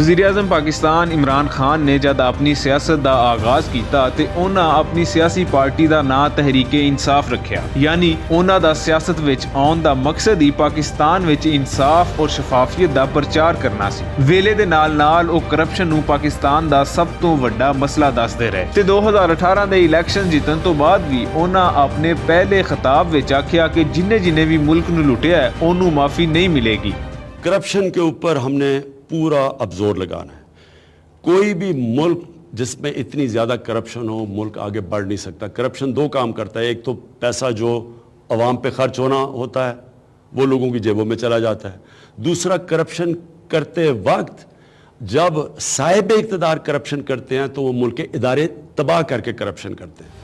वज़ीर आज़म पाकिस्तान इमरान खान ने जब अपनी सियासत का आगाज़ किया तो उन्होंने अपनी सियासी पार्टी का नाम तहरीके इंसाफ रखा। यानी उन्हों का सियासत विच आउण दा मकसद ही पाकिस्तान विच इंसाफ और शफाफियत का प्रचार करना सी। वेले दे नाल नाल वो करप्शन नूं पाकिस्तान का सब तो वड्डा मसला दसदे रहे ते 2018 दे इलैक्शन जितन तो बाद भी उन्होंने अपने पहले खिताब विच आखिया कि जिन्हें भी मुल्क नूं लुटिया है उन्होंने माफ़ी नहीं मिलेगी। करप्शन के ऊपर हमने पूरा अब जोर लगाना है। कोई भी मुल्क जिसमें इतनी ज़्यादा करप्शन हो, मुल्क आगे बढ़ नहीं सकता। करप्शन दो काम करता है, एक तो पैसा जो अवाम पे खर्च होना होता है वो लोगों की जेबों में चला जाता है। दूसरा, करप्शन करते वक्त जब साहिब इक़्तिदार करप्शन करते हैं तो वो मुल्क के इदारे तबाह करके करप्शन करते हैं।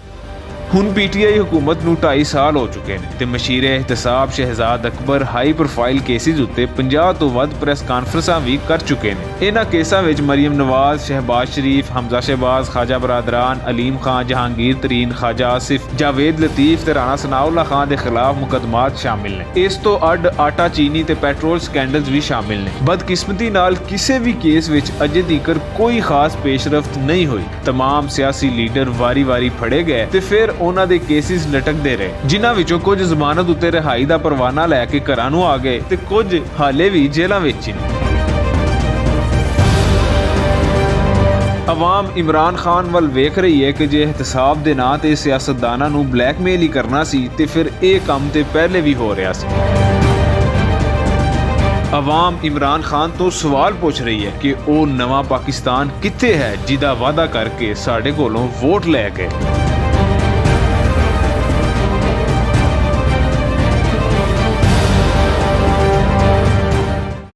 हुण पीटीआई हुकूमत नूं 2.5 साल हो चुके हैं ते मशीर एहतसाब Shahzad Akbar high profile cases उत्ते 50 तो वध प्रेस कानफ्रेंसां भी कर चुके हैं। इन्हां केसां विच मरियम नवाज, शहबाज शरीफ, हमजा शहबाज, ख्वाजा बरादरान, अलीम खान, जहांगीर तरीन, ख्वाजा आसिफ, जावेद लतीफ ते राणा सनाउल्ला खान के खिलाफ मुकदमात शामिल ने। इस तो अड आटा चीनी ते पेट्रोल स्कैंडल्स भी शामिल ने। बदकिस्मती नाल किसी भी केस विच अजे तीकर कोई खास पेशरफ्त नहीं हुई। तमाम सियासी लीडर वारी वारी फड़े गए ते फिर उन्हां दे केसिस लटकदे रहे, जिन्हां विचों कुछ जमानत उत्ते रिहाई दा परवाना लैके घरां नूं आ गए ते कुछ हाले भी जेलां विच ने। अवाम इमरान खान वाल वेख रही है कि जे एहतसाब दे नां ते सियासतदानां नूं ब्लैकमेल ही करना सी ते फिर ये काम ते पहले भी हो रहा सी। अवाम इमरान खान तो सवाल पूछ रही है कि वो नवा पाकिस्तान कित्थे है जिहदा वादा करके साडे कोलों वोट लै गए।